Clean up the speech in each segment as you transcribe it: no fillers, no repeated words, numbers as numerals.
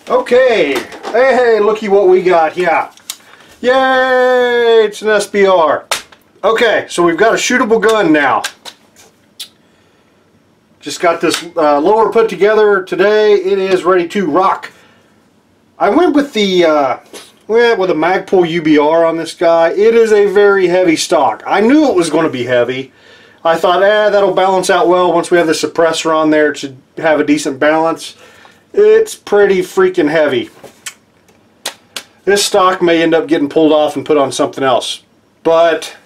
Okay, hey, looky what we got here. Yay, it's an SBR. Okay, so we've got a shootable gun now. Just got this lower put together today. It is ready to rock. I went with the with a Magpul UBR on this guy. It is a very heavy stock. I knew it was going to be heavy. I thought, that'll balance out well once we have the suppressor on there. It should have a decent balance. It's pretty freaking heavy. This stock may end up getting pulled off and put on something else, but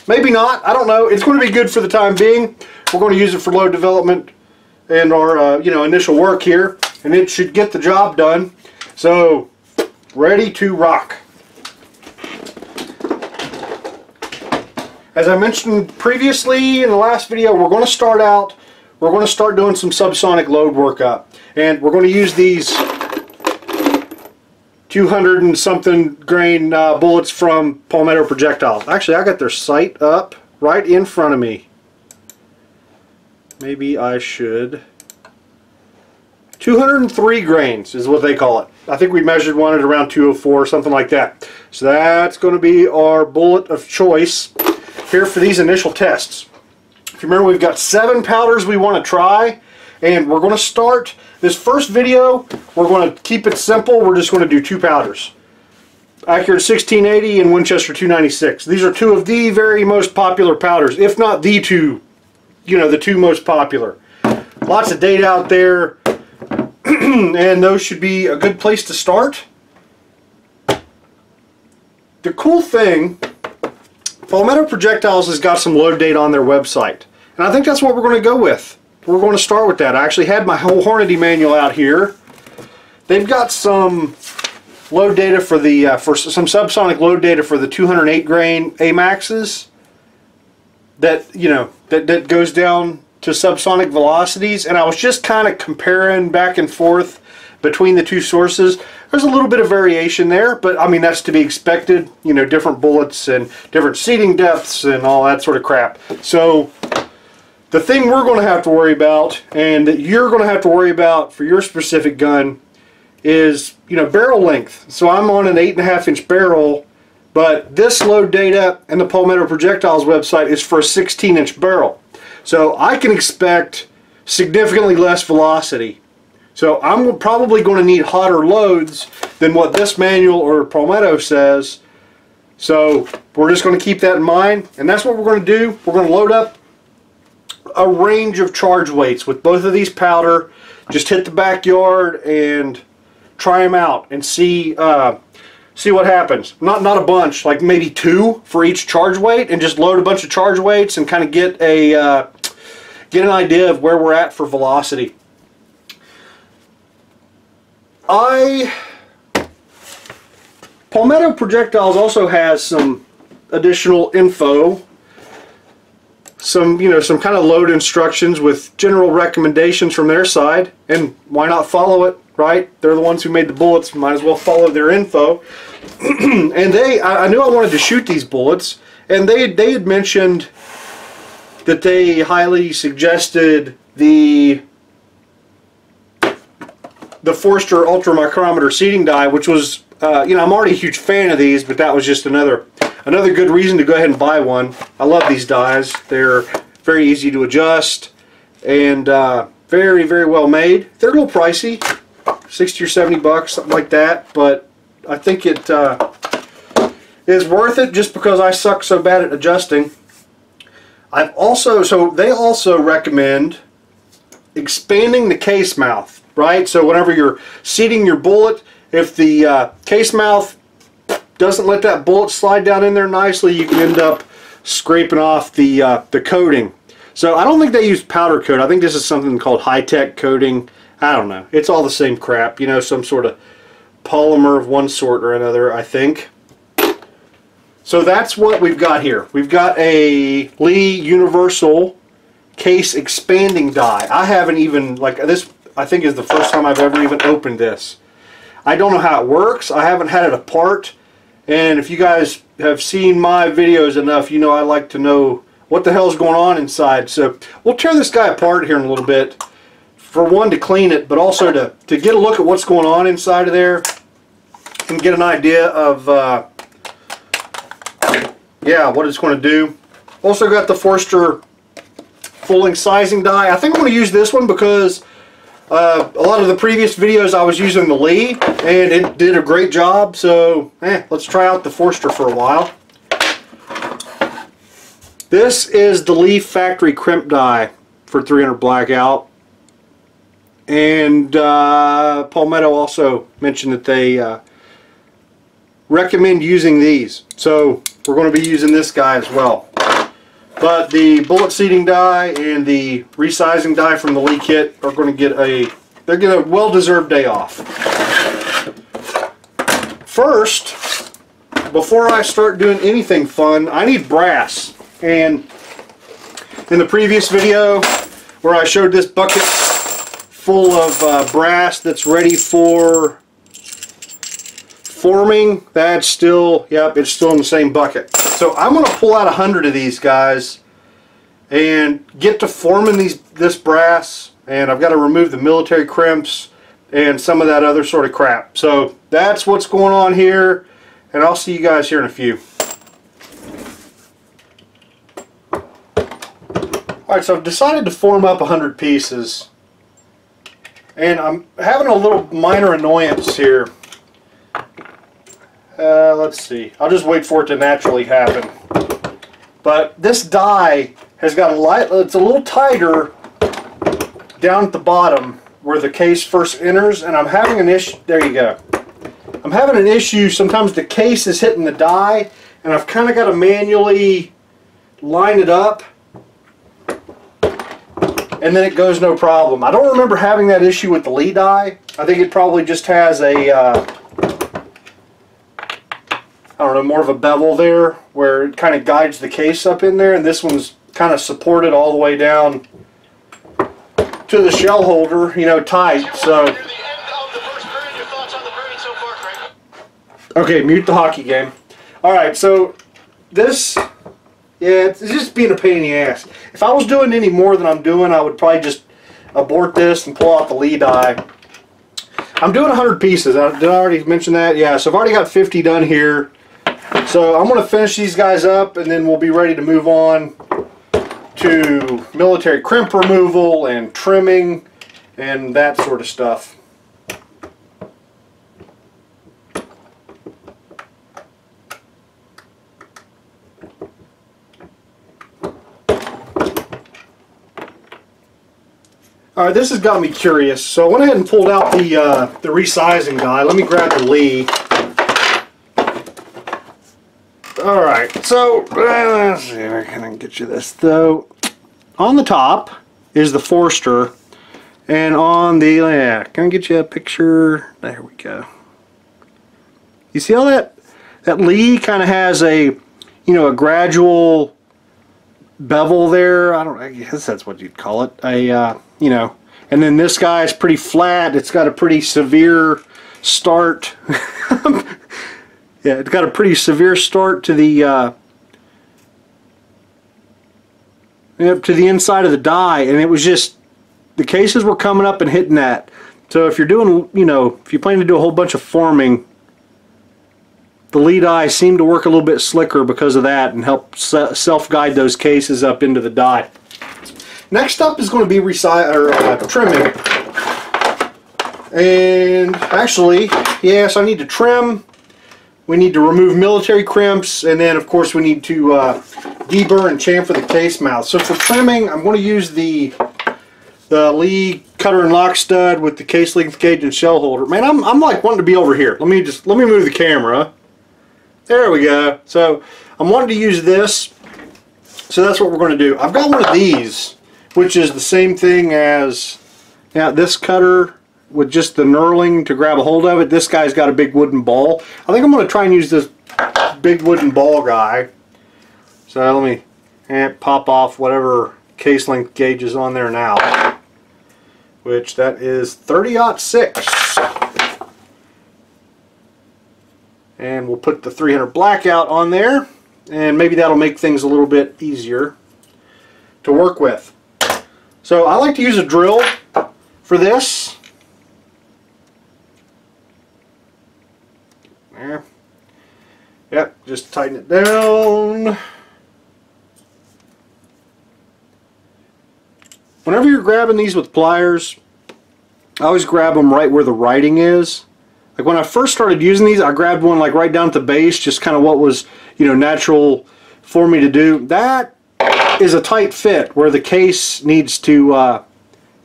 maybe not. I don't know. It's going to be good for the time being. We're going to use it for load development and our initial work here, and it should get the job done. So, ready to rock. As I mentioned previously in the last video, we're going to start doing some subsonic load workup. And we're going to use these 200 and something grain bullets from Palmetto Projectiles. Actually, I got their sight up right in front of me. Maybe I should. 203 grains is what they call it. I think we measured one at around 204, something like that. So that's going to be our bullet of choice here for these initial tests. If you remember, we've got 7 powders we want to try, and we're going to start this first video. We're going to keep it simple. We're just going to do 2 powders. Accurate 1680 and Winchester 296. These are 2 of the very most popular powders, if not the 2, the 2 most popular. Lots of data out there, and those should be a good place to start. The cool thing, Palmetto Projectiles has got some load data on their website, and I think that's what we're going to go with. We're going to start with that. I actually had my whole Hornady manual out here. They've got some load data for the some subsonic load data for the 208 grain AMAXs that that goes down to subsonic velocities, and I was just kind of comparing back and forth between the 2 sources. There's a little bit of variation there, but I mean, that's to be expected. Different bullets and different seating depths and all that sort of crap. So the thing we're going to have to worry about, and that you're going to have to worry about for your specific gun, is barrel length. So I'm on an 8.5-inch barrel, but this load data and the Palmetto Projectiles website is for a 16-inch barrel. So I can expect significantly less velocity. So I'm probably going to need hotter loads than what this manual or Palmetto says. So we're just going to keep that in mind, and that's what we're going to do. We're going to load up a range of charge weights with both of these powder. Just hit the backyard and try them out and see what happens. Not a bunch, like maybe 2 for each charge weight, and just load a bunch of charge weights and kind of get an idea of where we're at for velocity. Palmetto Projectiles also has some additional info, some kind of load instructions with general recommendations from their side, and why not follow it, right? They're the ones who made the bullets, might as well follow their info. And I knew I wanted to shoot these bullets, and they had mentioned that they highly suggested the Forster Ultra Micrometer seating die, which was I'm already a huge fan of these, but that was just another good reason to go ahead and buy one. I love these dies. They're very easy to adjust and very, very well made. They're a little pricey, 60 or 70 bucks, something like that, but I think it is worth it just because I suck so bad at adjusting. So they also recommend expanding the case mouth. Right, so whenever you're seating your bullet, if the case mouth doesn't let that bullet slide down in there nicely, you can end up scraping off the coating. So I don't think they use powder coat. I think this is something called high-tech coating. I don't know. It's all the same crap, some sort of polymer of one sort or another, I think. So that's what we've got here. We've got a Lee Universal case expanding die. I haven't even, this I think is the first time I've ever even opened this. I don't know how it works. I haven't had it apart, and if you guys have seen my videos enough, I like to know what the hell's going on inside. So we'll tear this guy apart here in a little bit for one, to clean it, but also to get a look at what's going on inside of there and get an idea of yeah, what it's going to do. Also got the Forster full-length sizing die. I think I'm going to use this one because a lot of the previous videos I was using the Lee and it did a great job, so let's try out the Forster for a while. This is the Lee factory crimp die for 300 Blackout, and Palmetto also mentioned that they recommend using these, so we're going to be using this guy as well. But the bullet seating die and the resizing die from the Lee kit are going to get a well-deserved day off. First, before I start doing anything fun, I need brass. And in the previous video where I showed this bucket full of brass that's ready for forming, that's still, yep, it's still in the same bucket. So I'm going to pull out 100 of these guys and get to forming this brass, and I've got to remove the military crimps and some of that other sort of crap. So that's what's going on here, and I'll see you guys here in a few. Alright, so I've decided to form up 100 pieces, and I'm having a little minor annoyance here. Let's see. I'll just wait for it to naturally happen. But this die has got it's a little tighter down at the bottom where the case first enters, and I'm having an issue. There you go. I'm having an issue. Sometimes the case is hitting the die, and I've kind of got to manually line it up, and then it goes no problem. I don't remember having that issue with the Lee die. I think it probably just has a I don't know, more of a bevel there where it kind of guides the case up in there, and this one's kind of supported all the way down to the shell holder, you know, tight. So okay, mute the hockey game. Alright, so this, yeah, it's just being a pain in the ass. If I was doing any more than I'm doing, I would probably just abort this and pull out the Lee die. I'm doing 100 pieces. Did I already mention that? Yeah, so I've already got 50 done here. So I'm going to finish these guys up, and then we'll be ready to move on to military crimp removal and trimming and that sort of stuff. Alright, this has got me curious, so I went ahead and pulled out the resizing die. Let me grab the Lee. Alright, so let's see if I can get you this. So on the top is the Forster, and on the, can I get you a picture? There we go. You see how that Lee kind of has a, you know, a gradual bevel there? I guess that's what you'd call it. You know, and then this guy is pretty flat. It's got a pretty severe start. Yeah, it's got a pretty severe start to the inside of the die, and it was just, the cases were coming up and hitting that. So if you're doing, you know, if you plan to do a whole bunch of forming, the Lee die seemed to work a little bit slicker because of that and help self-guide those cases up into the die. Next up is going to be trimming. And actually, yes, I need to trim. We need to remove military crimps, and then of course we need to deburr and chamfer the case mouth. So for trimming, I'm going to use the Lee cutter and lock stud with the case length gauge and shell holder. Man, I'm like wanting to be over here. Let me move the camera. There we go. So I'm wanting to use this. So that's what we're going to do. I've got one of these, which is the same thing as this cutter with just the knurling to grab a hold of it. This guy's got a big wooden ball. I think I'm going to try and use this big wooden ball guy. So let me pop off whatever case length gauge is on there now, which that is 30-06. And we'll put the 300 Blackout on there, and maybe that'll make things a little bit easier to work with. So I like to use a drill for this. There. Yep, just tighten it down. Whenever you're grabbing these with pliers, I always grab them right where the writing is. Like when I first started using these, I grabbed one like right down at the base, just kind of what was, you know, natural for me to do. That is a tight fit where the case needs to,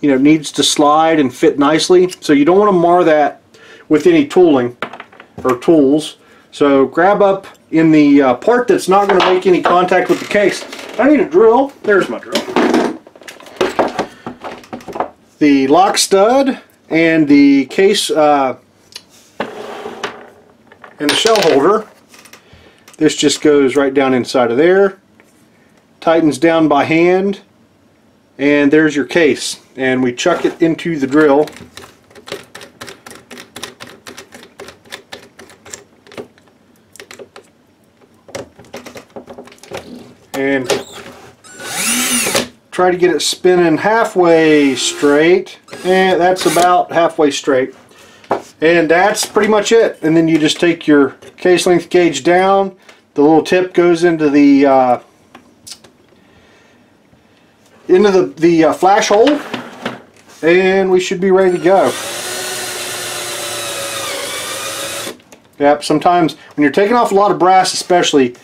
you know, needs to slide and fit nicely. So you don't want to mar that with any tooling or tools. So grab up in the part that's not going to make any contact with the case. I need a drill. There's my drill. The lock stud and the case and the shell holder. This just goes right down inside of there, tightens down by hand, and there's your case. And we chuck it into the drill. And try to get it spinning halfway straight, and that's about halfway straight. And that's pretty much it. And then you just take your case length gauge down, the little tip goes into the flash hole, and we should be ready to go. Yep, sometimes when you're taking off a lot of brass, especially,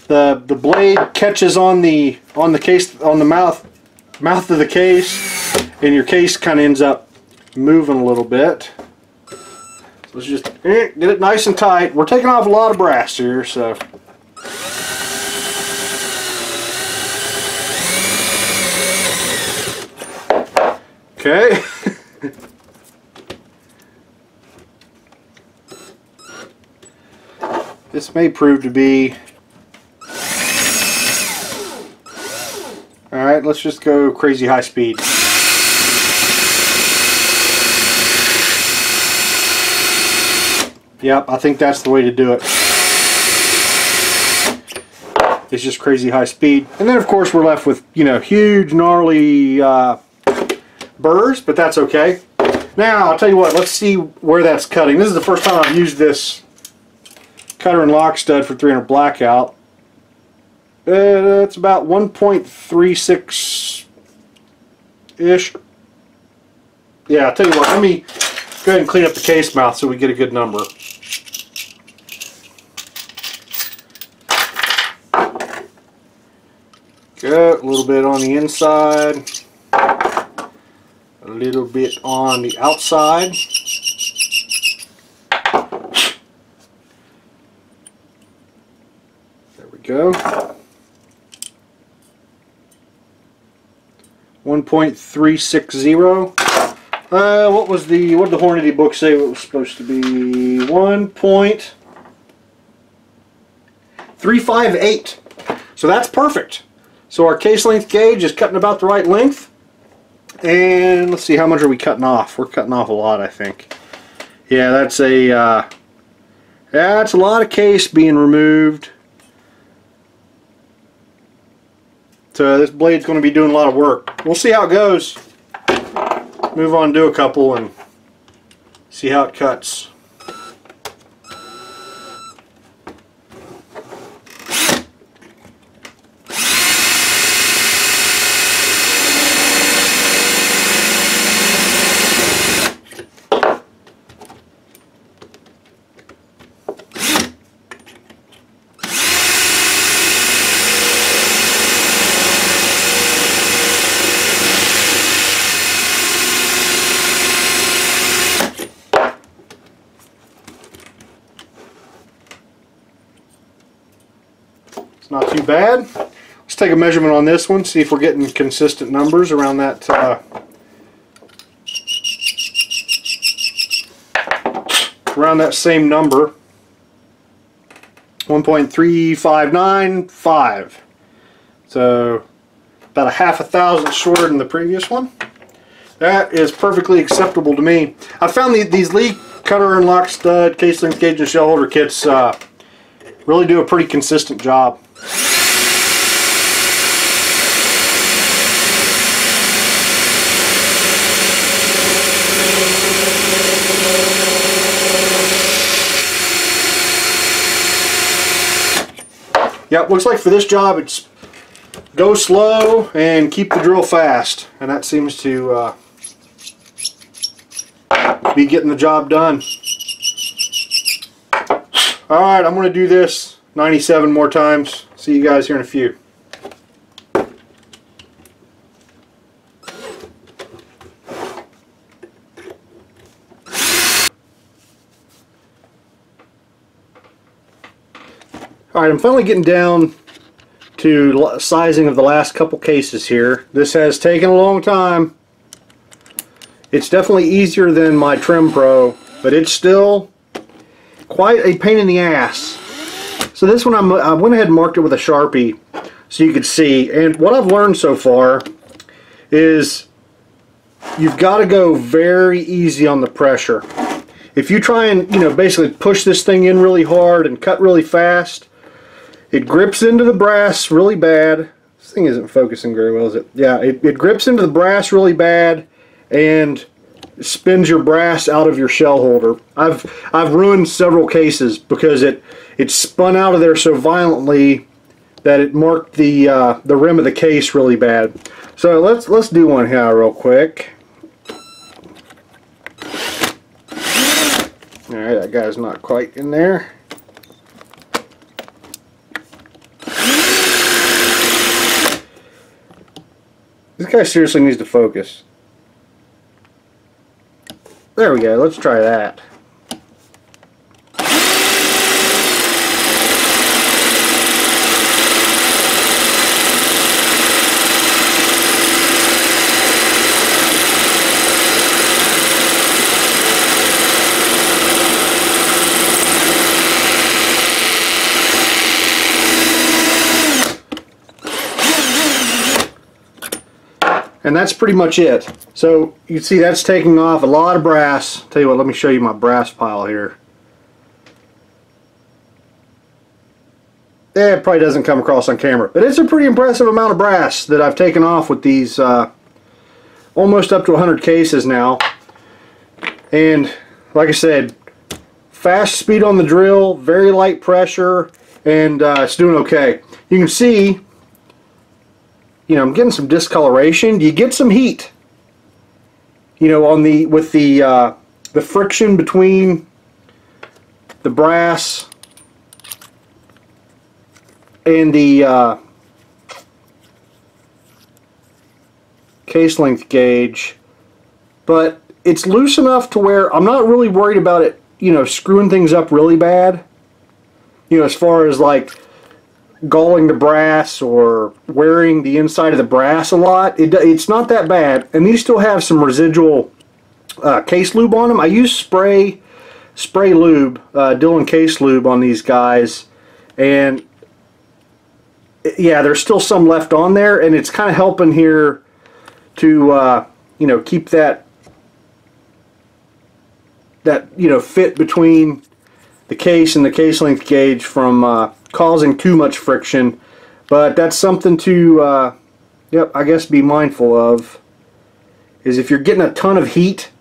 the blade catches on the case, on the mouth of the case, and your case kind of ends up moving a little bit. So let's just get it nice and tight. We're taking off a lot of brass here, so. Okay. This may prove to be. Alright, let's just go crazy high speed. Yep, I think that's the way to do it. It's just crazy high speed. And then of course we're left with, you know, huge gnarly burrs, but that's okay. Now, I'll tell you what, let's see where that's cutting. This is the first time I've used this cutter and lock stud for 300 Blackout. It's about 1.36-ish. Yeah, I'll tell you what, let me go ahead and clean up the case mouth so we get a good number. Good, a little bit on the inside, a little bit on the outside. There we go. 1.360. What did the Hornady book say it was supposed to be? 1.358. So that's perfect. So our case length gauge is cutting about the right length. And let's see, how much are we cutting off? We're cutting off a lot, I think. Yeah, that's a lot of case being removed. So this blade's going to be doing a lot of work. We'll see how it goes. Move on, do a couple, and see how it cuts. Not too bad. Let's take a measurement on this one, see if we're getting consistent numbers around that same number. 1.3595. So about a half a thousandth shorter than the previous one. That is perfectly acceptable to me. I found these Lee cutter and lock stud, case length gauge, and shell holder kits really do a pretty consistent job. Yep, looks like for this job it's go slow and keep the drill fast, and that seems to be getting the job done. Alright, I'm going to do this 97 more times. See you guys here in a few. Alright, I'm finally getting down to sizing of the last couple cases here. This has taken a long time. It's definitely easier than my Trim Pro, but it's still quite a pain in the ass. So this one I went ahead and marked it with a Sharpie so you could see. And what I've learned so far is you've got to go very easy on the pressure. If you try and, basically push this thing in really hard and cut really fast, it grips into the brass really bad. This thing isn't focusing very well, is it? Yeah, it grips into the brass really bad and spins your brass out of your shell holder. I've ruined several cases because it spun out of there so violently that it marked the rim of the case really bad. So let's do one here real quick. All right, that guy's not quite in there. This guy seriously needs to focus. There we go, let's try that. And that's pretty much it. So you can see that's taking off a lot of brass. Tell you what, let me show you my brass pile here. It probably doesn't come across on camera, but it's a pretty impressive amount of brass that I've taken off with these almost up to 100 cases now. And like I said, fast speed on the drill, very light pressure, and it's doing okay. You can see, I'm getting some discoloration. You get some heat, on with the friction between the brass and the case length gauge, but it's loose enough to where I'm not really worried about it, screwing things up really bad, as far as like galling the brass or wearing the inside of the brass a lot. It's not that bad, and these still have some residual case lube on them. I use spray lube, Dillon case lube on these guys, and yeah, there's still some left on there, and it's kind of helping here to keep that fit between the case and the case length gauge from causing too much friction. But that's something to I guess be mindful of, is if you're getting a ton of heat,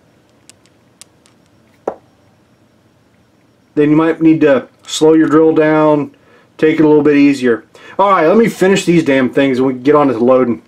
then you might need to slow your drill down, take it a little bit easier. Alright, let me finish these damn things and we can get on to the loading.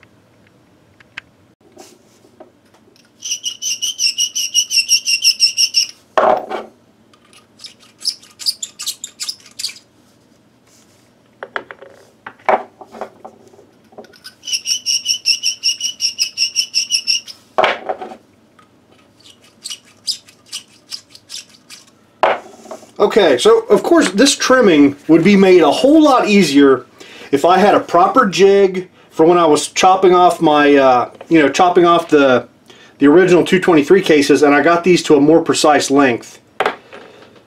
Okay, so of course this trimming would be made a whole lot easier if I had a proper jig for when I was chopping off my, chopping off the original 223 cases, and I got these to a more precise length.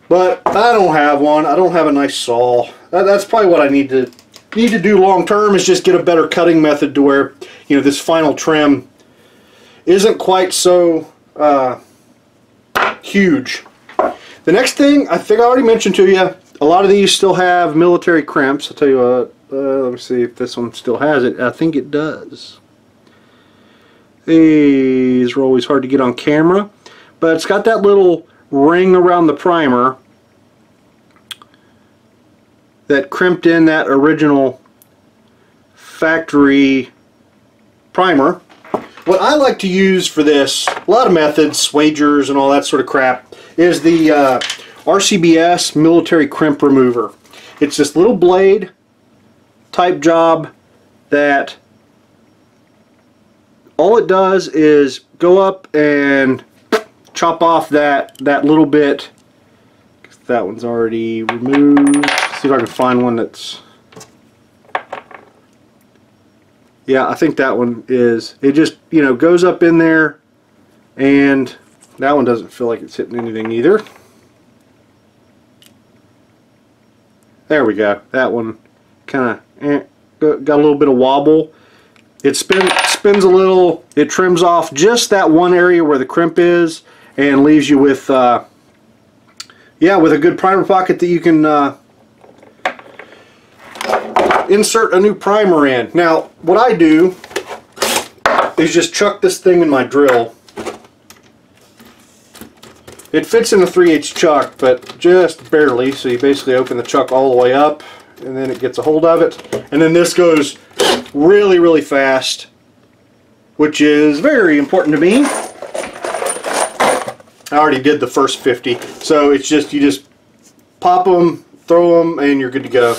But I don't have one. I don't have a nice saw. That's probably what I need to do long term, is just get a better cutting method to where, this final trim isn't quite so huge. The next thing, I think I already mentioned to you, a lot of these still have military crimps. I'll tell you what, let me see if this one still has it. I think it does. These are always hard to get on camera, but it's got that little ring around the primer. that crimped in that original factory primer. What I like to use for this, a lot of methods, wagers and all that sort of crap, is the RCBS military crimp remover. It's this little blade type job that all it does is go up and chop off that little bit. That one's already removed. Let's see if I can find one that's... Yeah, I think that one is. It just, you know, goes up in there, and that one doesn't feel like it's hitting anything either. There we go. That one kind of got a little bit of wobble. It spins a little. It trims off just that one area where the crimp is, and leaves you with, yeah, with a good primer pocket that you can insert a new primer in. Now, what I do is just chuck this thing in my drill. It fits in a 3/8 chuck, but just barely, so you basically open the chuck all the way up, and then it gets a hold of it. And then this goes really, really fast, which is very important to me. I already did the first 50, so it's just, you just pop them, throw them, and you're good to go.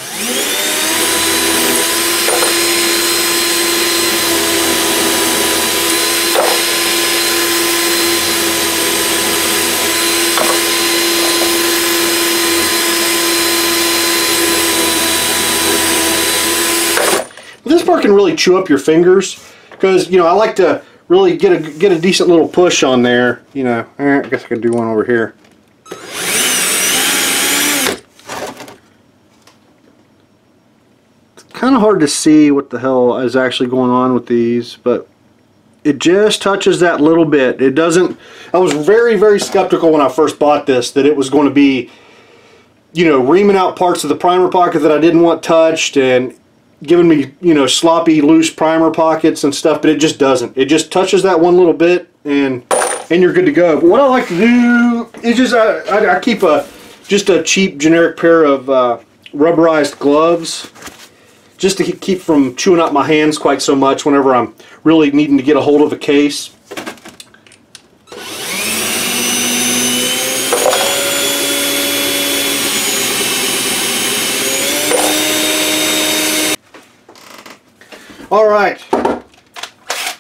This part can really chew up your fingers, because, you know, I like to really get a decent little push on there. You know, I guess I can do one over here. It's kind of hard to see what the hell is actually going on with these, but it just touches that little bit. It doesn't. I was very, very skeptical when I first bought this that it was going to be, you know, reaming out parts of the primer pocket that I didn't want touched and giving me, you know, sloppy, loose primer pockets and stuff, but it just doesn't. It just touches that one little bit, and you're good to go. But what I like to do is just I keep just a cheap generic pair of rubberized gloves, just to keep from chewing up my hands quite so much whenever I'm really needing to get a hold of a case. Alright,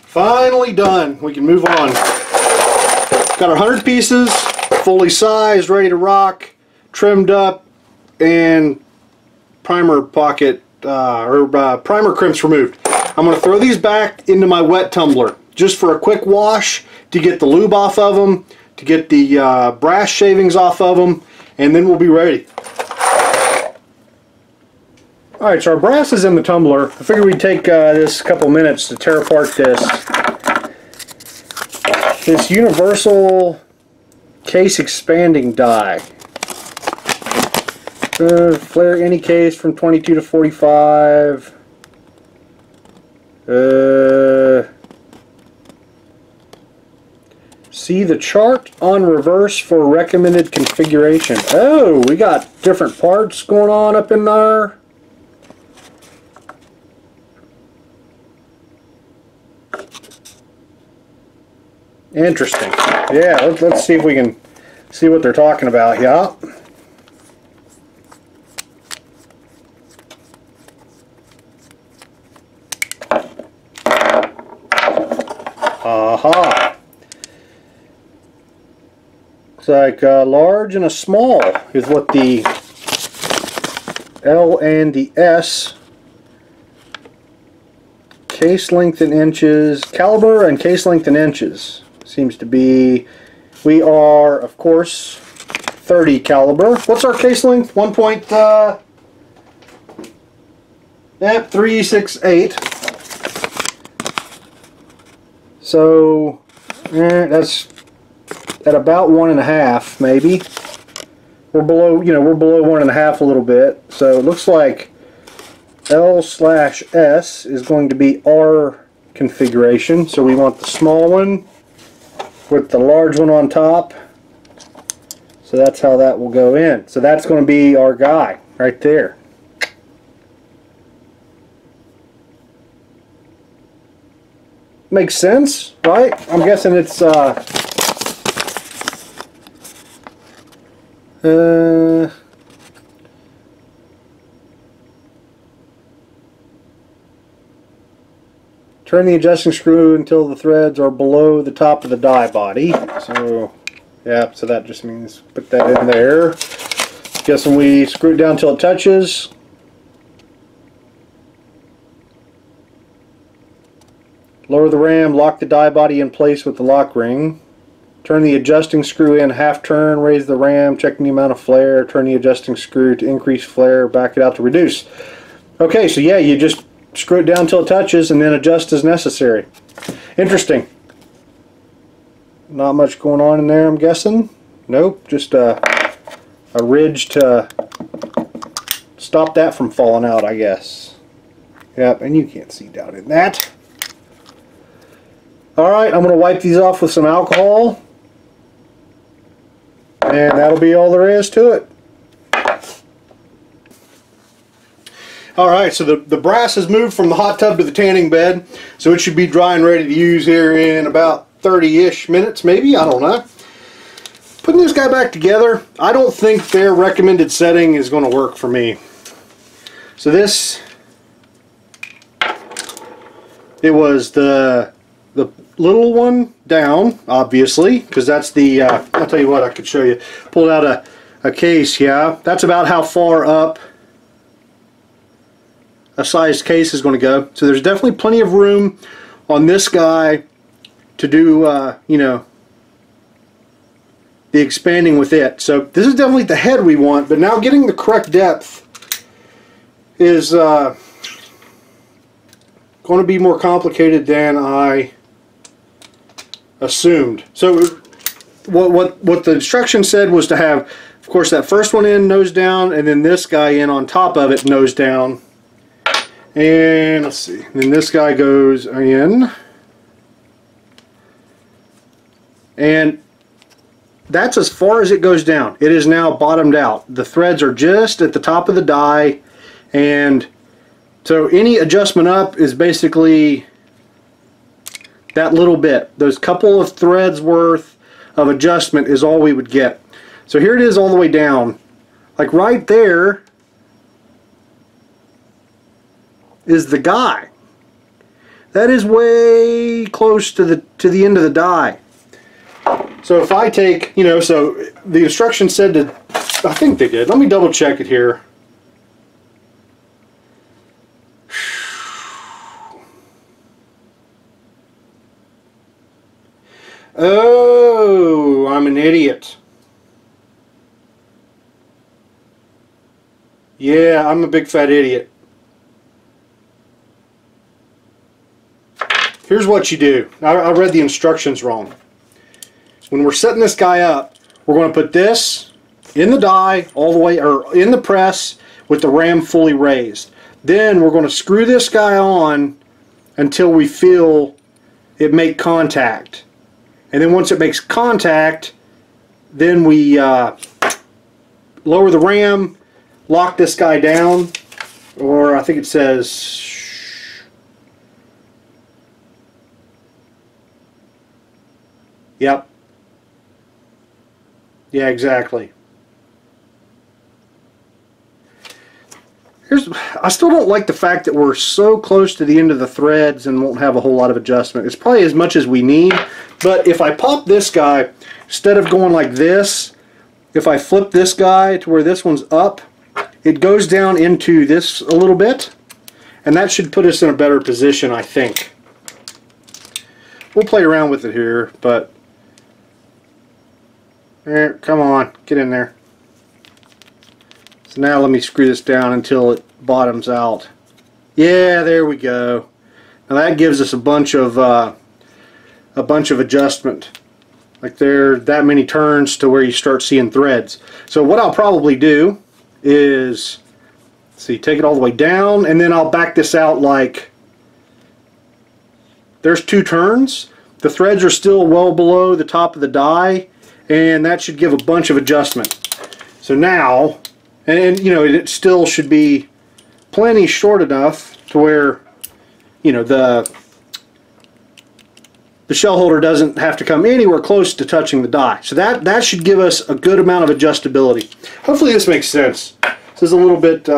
finally done. We can move on. Got our 100 pieces, fully sized, ready to rock, trimmed up, and primer pocket, primer crimps removed. I'm going to throw these back into my wet tumbler, just for a quick wash, to get the lube off of them, to get the brass shavings off of them, and then we'll be ready. Alright, so our brass is in the tumbler. I figured we'd take this couple minutes to tear apart this universal case expanding die. Flare any case from 22 to 45. See the chart on reverse for recommended configuration. Oh, we got different parts going on up in there. Interesting. Yeah, let's see if we can see what they're talking about. Yeah. Aha. Looks like a large and a small is what the L and the S. Case length in inches, caliber and case length in inches. Seems to be, we are, of course, 30 caliber. What's our case length? 1.368. So that's at about 1.5, maybe. We're below, you know, we're below 1.5 a little bit. So it looks like L/S is going to be our configuration. So we want the small one with the large one on top. So that's how that will go in. So that's going to be our guy right there. makes sense, right? I'm guessing it's turn the adjusting screw until the threads are below the top of the die body. So, yeah, so that just means put that in there. Guessing we screw it down until it touches. Lower the ram, lock the die body in place with the lock ring. Turn the adjusting screw in half turn, raise the ram, checking the amount of flare, turn the adjusting screw to increase flare, back it out to reduce. Okay, so yeah, you just screw it down until it touches and then adjust as necessary. Interesting. Not much going on in there, I'm guessing. Nope, just a ridge to stop that from falling out, I guess. Yep, and you can't see down in that. Alright, I'm going to wipe these off with some alcohol. And that'll be all there is to it. Alright, so the brass has moved from the hot tub to the tanning bed. So it should be dry and ready to use here in about 30-ish minutes, maybe? I don't know. Putting this guy back together, I don't think their recommended setting is going to work for me. So this, it was the little one down, obviously, because that's the, I'll tell you what, I could show you. Pulled out a case, yeah. That's about how far up a sized case is going to go. So there's definitely plenty of room on this guy to do, you know, the expanding with it. So this is definitely the head we want, but now getting the correct depth is going to be more complicated than I assumed. So what the instruction said was to have, of course, that first one in nose down, and then this guy in on top of it nose down. And let's see, and then this guy goes in, and that's as far as it goes down. It is now bottomed out. The threads are just at the top of the die, and so any adjustment up is basically that little bit. Those couple of threads worth of adjustment is all we would get. So here it is all the way down. Like right there is the guy. That is way close to the end of the die. So if I take, you know, so the instructions said to, I think they did. Let me double check it here. Oh, I'm an idiot. Yeah, I'm a big fat idiot. Here's what you do. I read the instructions wrong. When we're setting this guy up, we're going to put this in the die all the way, or in the press with the ram fully raised. Then we're going to screw this guy on until we feel it make contact. And then once it makes contact, then we lower the ram, lock this guy down, or I think it says, yep. Yeah, exactly. I still don't like the fact that we're so close to the end of the threads and won't have a whole lot of adjustment. It's probably as much as we need, but if I pop this guy, instead of going like this, if I flip this guy to where this one's up, it goes down into this a little bit, and that should put us in a better position, I think. We'll play around with it here, but there, come on, get in there. So now let me screw this down until it bottoms out. Yeah, there we go. Now that gives us a bunch of adjustment. Like there, that many turns to where you start seeing threads. So what I'll probably do is, see, take it all the way down, and then I'll back this out like, there's 2 turns. The threads are still well below the top of the die, and that should give a bunch of adjustment. So now, and you know, it still should be plenty short enough to where, you know, the shell holder doesn't have to come anywhere close to touching the die. So that should give us a good amount of adjustability. Hopefully this makes sense. This is a little bit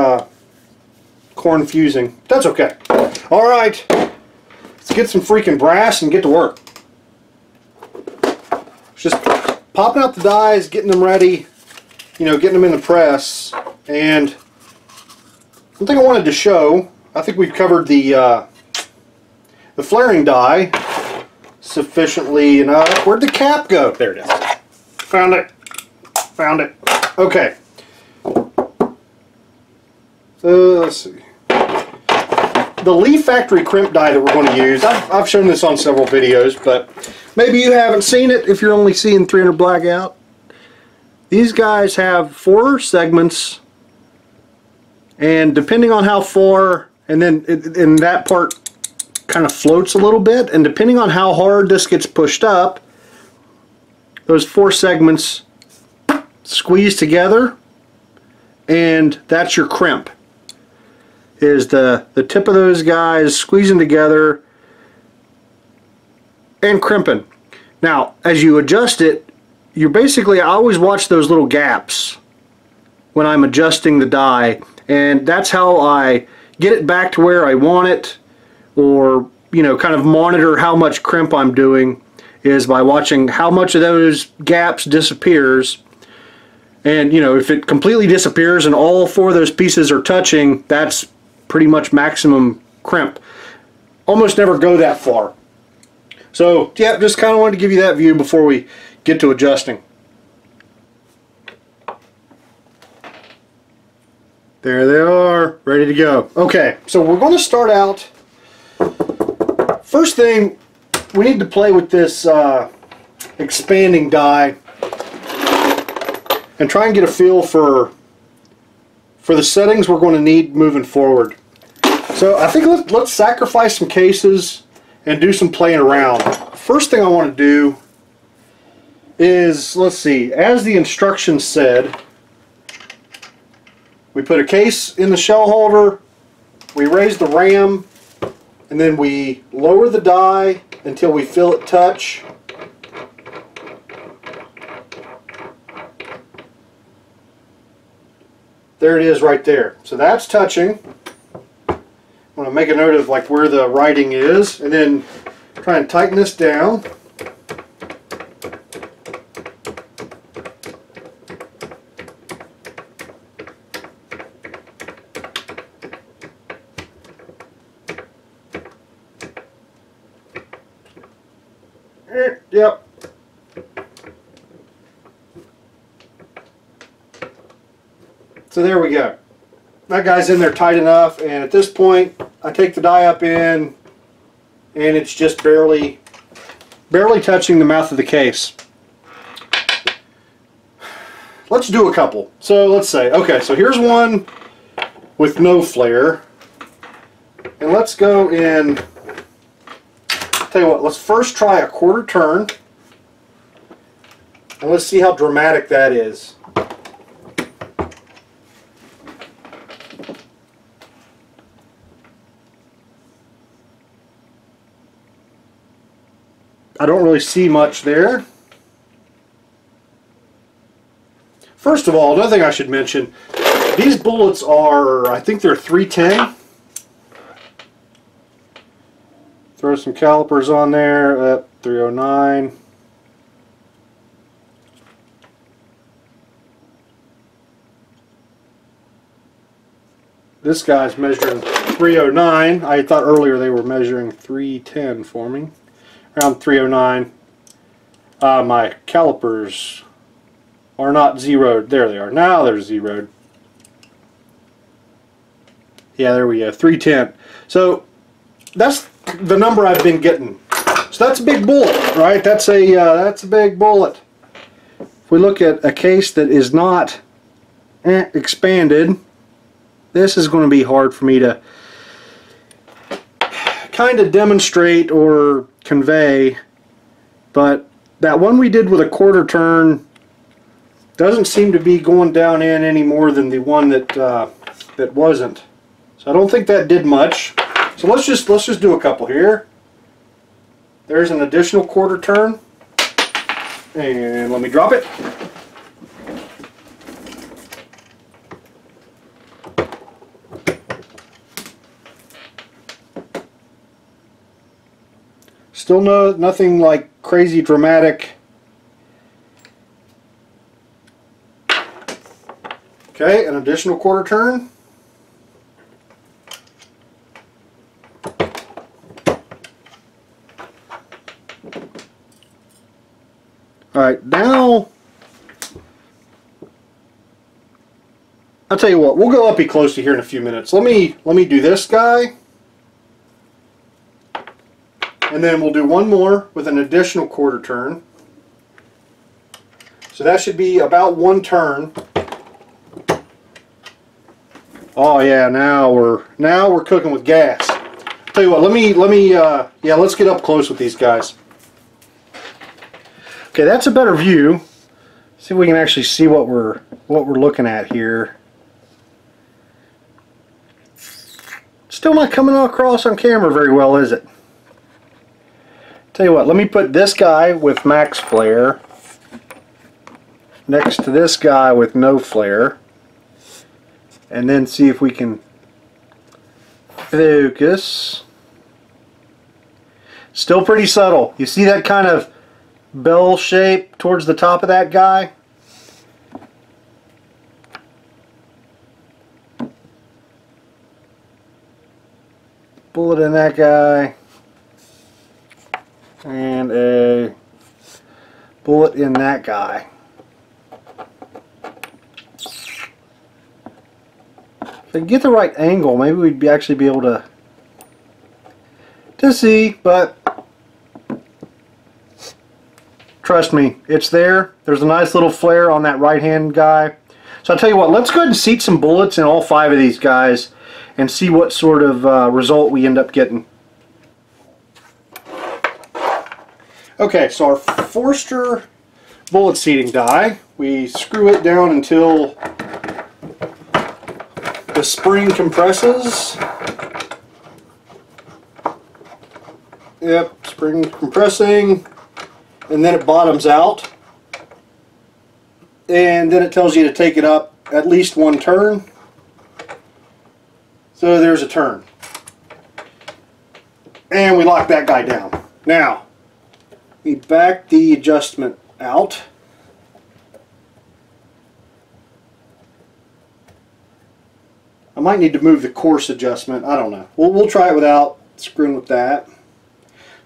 confusing. That's okay. All right, let's get some freaking brass and get to work. Just popping out the dies, getting them ready, you know, getting them in the press. And one thing I wanted to show, I think we've covered the flaring die sufficiently enough. Where'd the cap go? There it is. Found it. Found it. Okay. So let's see. The Lee Factory crimp die that we're going to use, I've shown this on several videos, but maybe you haven't seen it if you're only seeing 300 Blackout. These guys have 4 segments, and depending on how far, and then in that part kind of floats a little bit, and depending on how hard this gets pushed up, those 4 segments squeeze together, and that's your crimp. Is the tip of those guys squeezing together and crimping. Now, as you adjust it, you're basically, I always watch those little gaps when I'm adjusting the die, and that's how I get it back to where I want it, or, you know, kind of monitor how much crimp I'm doing, is by watching how much of those gaps disappears. And, you know, if it completely disappears and all 4 of those pieces are touching, that's pretty much maximum crimp. Almost never go that far. So yeah, just kind of wanted to give you that view before we get to adjusting. There they are, ready to go. Okay, so we're going to start out. First thing, we need to play with this expanding die and try and get a feel for the settings we're going to need moving forward. So I think let's sacrifice some cases and do some playing around. First thing I want to do is, let's see, as the instructions said, we put a case in the shell holder, we raise the ram, and then we lower the die until we feel it touch. There it is right there. So that's touching. I'm going to make a note of like where the writing is, and then try and tighten this down. Yep. So there we go. That guy's in there tight enough, and at this point I take the die up in, and it's just barely touching the mouth of the case. Let's do a couple. So let's say, okay, so here's one with no flare, and let's go in. Tell you what, let's first try a quarter turn, and let's see how dramatic that is. I don't really see much there. First of all, another thing I should mention, these bullets are, I think they're 310. Throw some calipers on there at 309. This guy's measuring 309. I thought earlier they were measuring 310 for me. Around 309. My calipers are not zeroed. There they are. Now they're zeroed. Yeah, there we go. 310. So that's the number I've been getting. So that's a big bullet, right? That's a big bullet. If we look at a case that is not expanded, this is going to be hard for me to kind of demonstrate or convey, but that one we did with a quarter turn doesn't seem to be going down in any more than the one that that wasn't. So I don't think that did much. So let's just do a couple here. There's an additional quarter turn. And let me drop it. Still nothing like crazy dramatic. Okay, an additional quarter turn. Alright, now I'll tell you what, we'll go up close to here in a few minutes. Let me do this guy. And then we'll do one more with an additional quarter turn. So that should be about one turn. Oh yeah, now we're cooking with gas. I'll tell you what, let's get up close with these guys. Okay, that's a better view. See if we can actually see what we're looking at here. Still not coming across on camera very well, is it? Tell you what, let me put this guy with max flare next to this guy with no flare, and then see if we can focus. Still pretty subtle. You see that kind of bell shape towards the top of that guy? Bullet in that guy. And a bullet in that guy. If I can get the right angle, maybe we'd actually be able to see, but trust me, it's there. There's a nice little flare on that right hand guy. So I'll tell you what, let's go ahead and seat some bullets in all 5 of these guys and see what sort of result we end up getting. Okay, so our Forster bullet seating die, we screw it down until the spring compresses. Yep, spring compressing, and then it bottoms out. And then it tells you to take it up at least one turn. So there's a turn. And we lock that guy down. Now, we back the adjustment out. I might need to move the course adjustment. I don't know. We'll try it without screwing with that.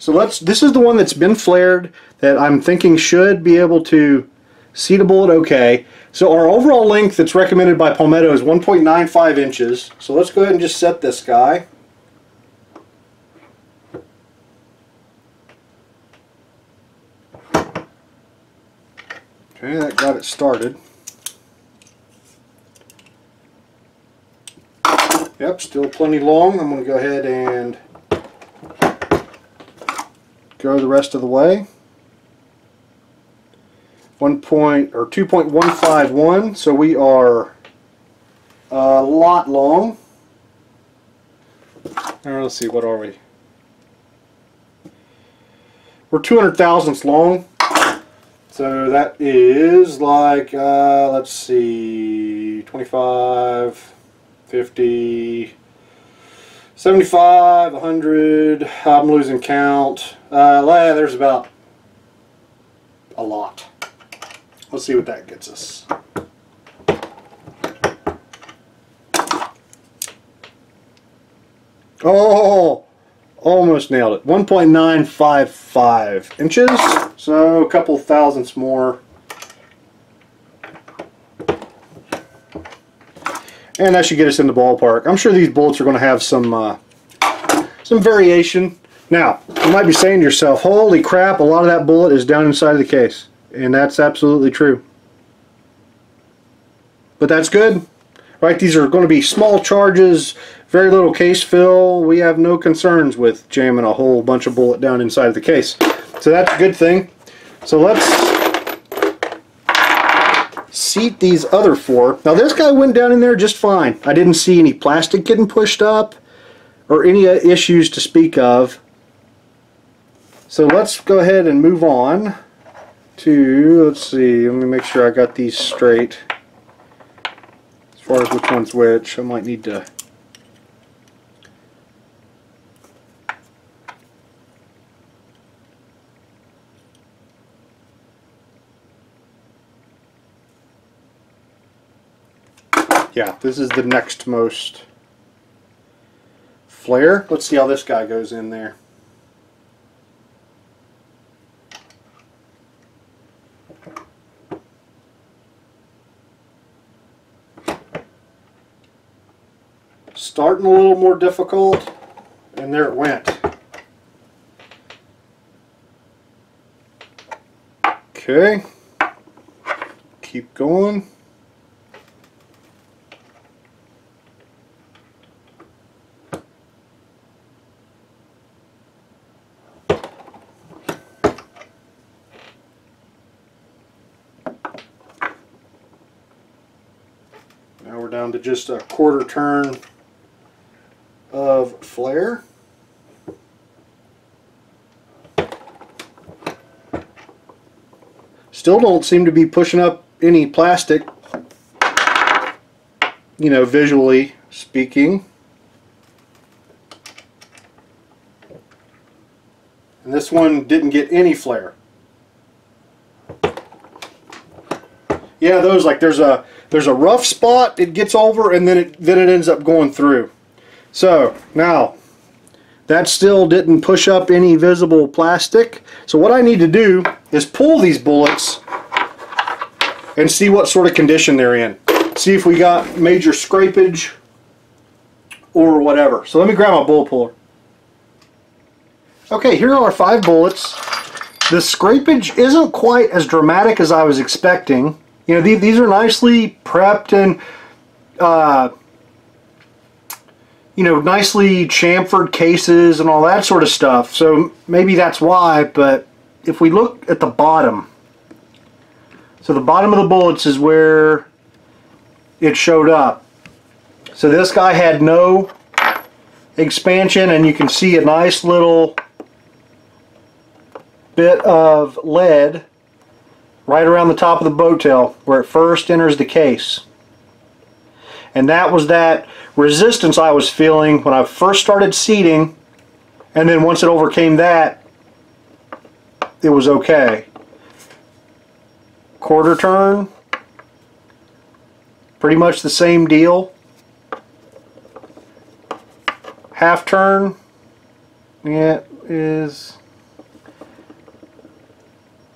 So this is the one that's been flared that I'm thinking should be able to seat a bullet okay. So our overall length that's recommended by Palmetto is 1.95 inches. So let's go ahead and just set this guy. Okay, that got it started. Yep, still plenty long. I'm going to go ahead and go the rest of the way. 2.151, so we are a lot long. Let's see, what are we? We're 200 thousandths long. So that is like, let's see, 25, 50, 75, 100, I'm losing count. There's about a lot. Let's see what that gets us. Oh, almost nailed it. 1.955 inches, so a couple thousandths more. And that should get us in the ballpark. I'm sure these bullets are going to have some variation. Now, you might be saying to yourself, holy crap, a lot of that bullet is down inside of the case. And that's absolutely true. But that's good. Right, these are going to be small charges, very little case fill. We have no concerns with jamming a whole bunch of bullet down inside of the case. So that's a good thing. So let's seat these other 4. Now this guy went down in there just fine. I didn't see any plastic getting pushed up or any issues to speak of. So let's go ahead and move on to, let's see, let me make sure I got these straight. As far as which one's which, I might need to. Yeah, this is the next most flare. Let's see how this guy goes in there. Starting a little more difficult, and there it went. Okay, keep going. Now we're down to just a quarter turn of flare. Still don't seem to be pushing up any plastic, you know, visually speaking. And this one didn't get any flare. Yeah, those, like there's a rough spot it gets over, and then it ends up going through. So now that still didn't push up any visible plastic. So what I need to do is pull these bullets and see what sort of condition they're in. See if we got major scrapage or whatever. So let me grab my bullet puller. Okay, here are 5 bullets. The scrapage isn't quite as dramatic as I was expecting. You know, these are nicely prepped and you know, nicely chamfered cases and all that sort of stuff. So maybe that's why, but if we look at the bottom, so the bottom of the bullets is where it showed up. So this guy had no expansion, and you can see a nice little bit of lead right around the top of the boat tail where it first enters the case. And that was that resistance I was feeling when I first started seating, and then once it overcame that, it was okay. Quarter turn, pretty much the same deal. Half turn, yeah, is,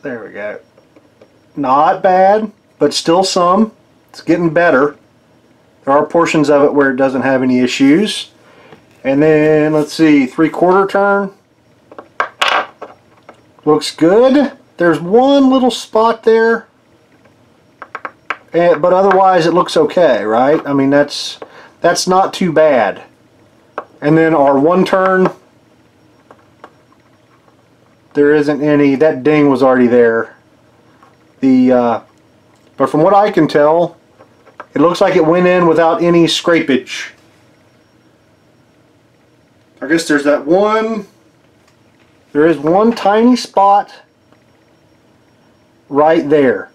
there we go. Not bad, but still some. It's getting better. There are portions of it where it doesn't have any issues. And then let's see, 3/4 turn. Looks good. There's one little spot there, but otherwise it looks okay, right? I mean, that's not too bad. And then our 1 turn, there isn't any. That ding was already there. But from what I can tell, it looks like it went in without any scrapage. I guess there's that one. There is one tiny spot right there.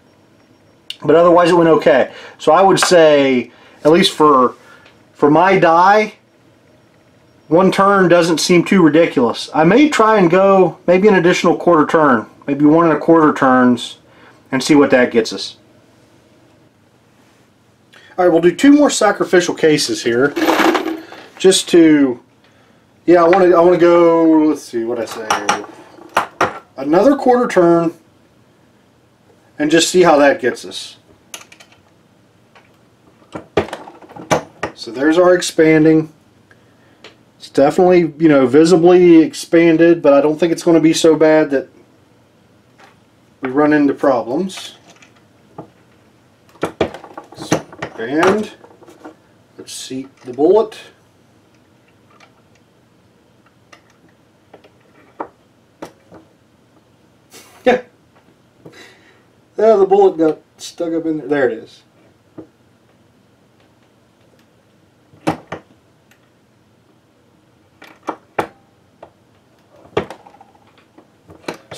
But otherwise it went okay. So I would say, at least for my die, 1 turn doesn't seem too ridiculous. I may try and go maybe an additional quarter turn, maybe 1 1/4 turns, and see what that gets us. Alright, we'll do 2 more sacrificial cases here. Just to, yeah, I want to go, let's see, what I say, another quarter turn, and just see how that gets us. So there's our expanding. It's definitely, you know, visibly expanded, but I don't think it's going to be so bad that we run into problems. And let's seat the bullet. Yeah. Yeah, the bullet got stuck up in there. There it is.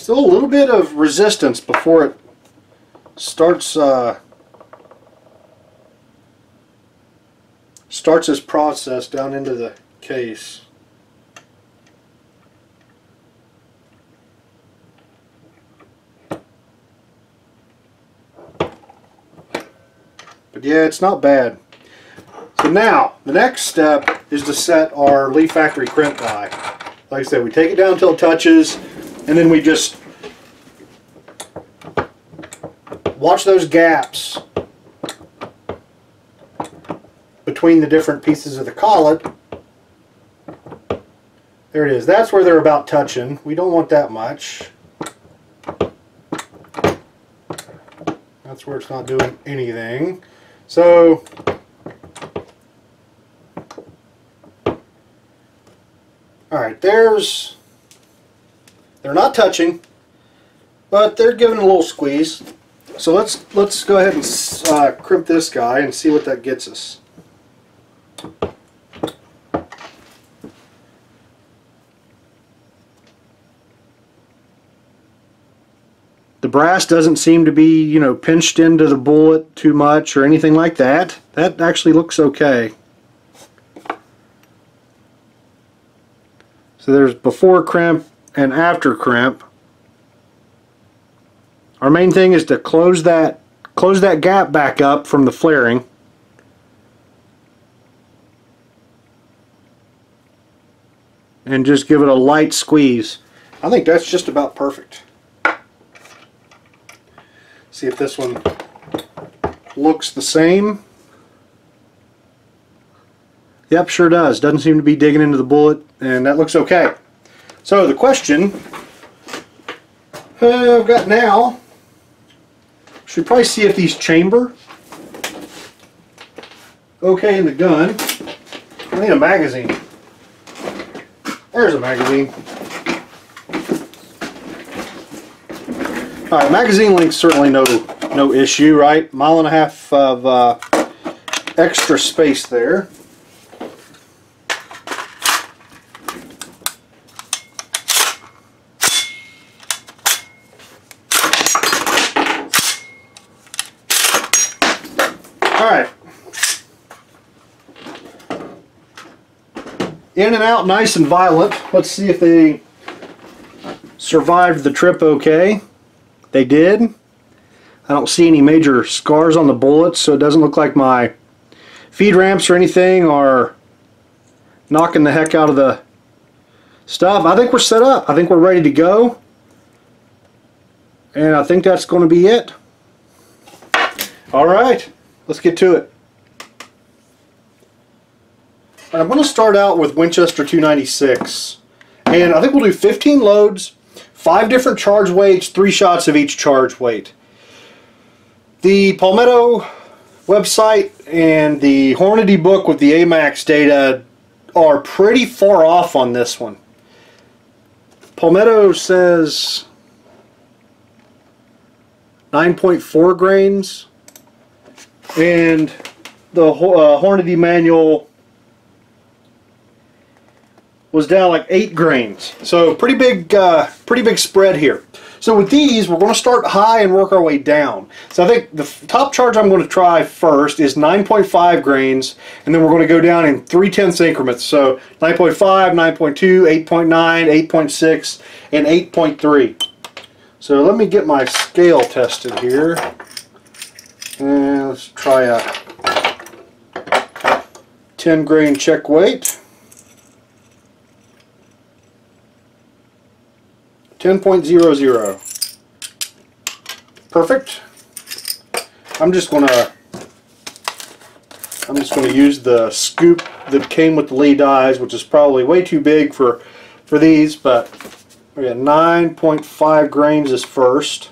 Still a little bit of resistance before it starts its process down into the case. But yeah, it's not bad. So now, the next step is to set our Lee Factory crimp die. Like I said, we take it down until it touches, and then we just watch those gaps between the different pieces of the collet. There it is. That's where they're about touching. We don't want that much. That's where it's not doing anything. So alright, they're not touching, but they're giving a little squeeze. So let's go ahead and crimp this guy and see what that gets us. The brass doesn't seem to be, you know, pinched into the bullet too much or anything like that. That actually looks okay. So there's before crimp and after crimp. Our main thing is to close that gap back up from the flaring. And just give it a light squeeze. I think that's just about perfect. See if this one looks the same. Yep, sure does. Doesn't seem to be digging into the bullet, and that looks okay. So the question I've got now, should probably see if these chamber okay in the gun. I need a magazine. There's a magazine. Alright, magazine length certainly no issue, right? 1.5 miles of extra space there. Alright. In and out, nice and violent. Let's see if they survived the trip okay. They did. I don't see any major scars on the bullets, so it doesn't look like my feed ramps or anything are knocking the heck out of the stuff. I think we're set up. I think we're ready to go. And I think that's going to be it. Alright, let's get to it. I'm going to start out with Winchester 296. And I think we'll do 15 loads. 5 different charge weights, 3 shots of each charge weight. The Palmetto website and the Hornady book with the AMAX data are pretty far off on this one. Palmetto says 9.4 grains, and the Hornady manual was down like 8 grains. So pretty big spread here. So with these, we're going to start high and work our way down. So I think the top charge I'm going to try first is 9.5 grains, and then we're going to go down in 3/10 increments. So 9.5, 9.2, 8.9, 8.6, and 8.3. So let me get my scale tested here. And let's try a 10 grain check weight. 10.00. Perfect. I'm just gonna use the scoop that came with the Lee dies, which is probably way too big for these, but we got 9.5 grains is first.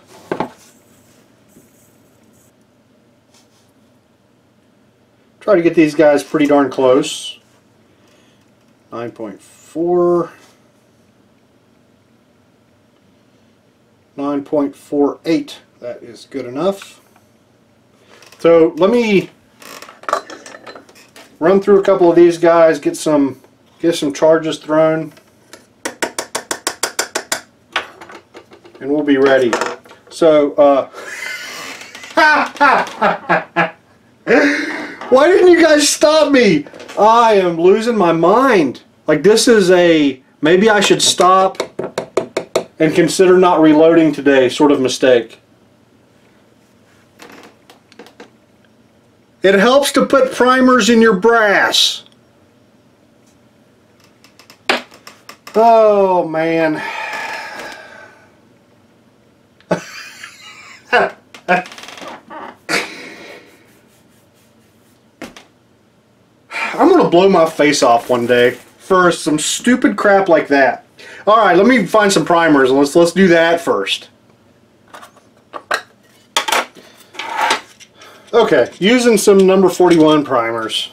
Try to get these guys pretty darn close. 9.4. 9.48. That is good enough. So let me run through a couple of these guys, get some charges thrown, and we'll be ready. So, why didn't you guys stop me? I am losing my mind. Like, this is a, maybe I should stop and consider not reloading today sort of mistake. It helps to put primers in your brass. Oh, man. I'm gonna blow my face off one day for some stupid crap like that. Alright, let me find some primers and let's do that first. Okay, using some number 41 primers.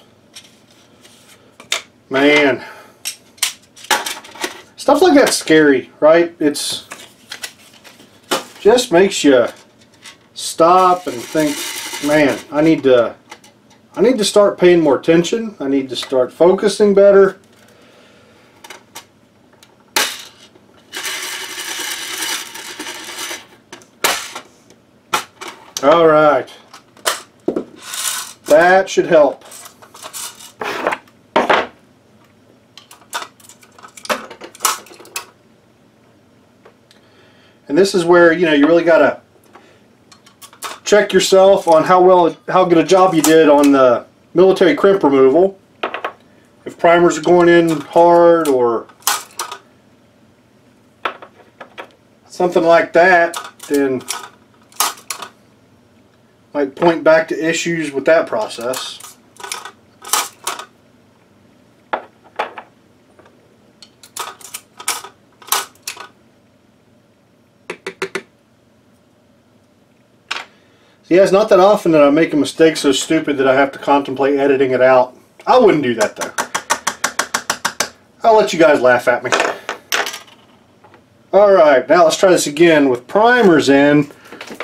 Man. Stuff like that's scary, right? It's just makes you stop and think, man, I need to start paying more attention. I need to start focusing better. All right. That should help. And this is where, you know, you really got to check yourself on how good a job you did on the military crimp removal. If primers are going in hard or something like that, then might point back to issues with that process. Yeah, it's not that often that I make a mistake so stupid that I have to contemplate editing it out. I wouldn't do that though. I'll let you guys laugh at me. Alright, now let's try this again with primers in.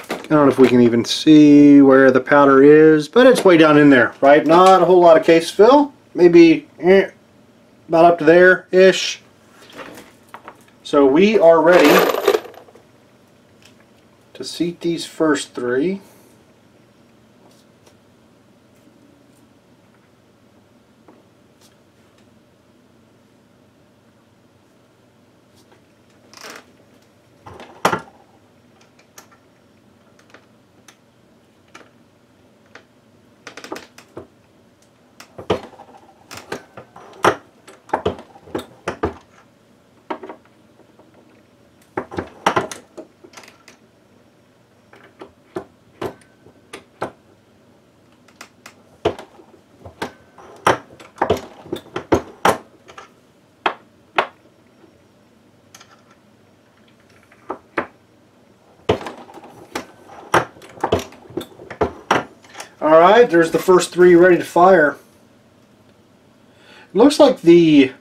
I don't know if we can even see where the powder is, but it's way down in there, right? Not a whole lot of case fill. Maybe about up to there-ish. So we are ready to seat these first three. Alright, there's the first three ready to fire. It looks like the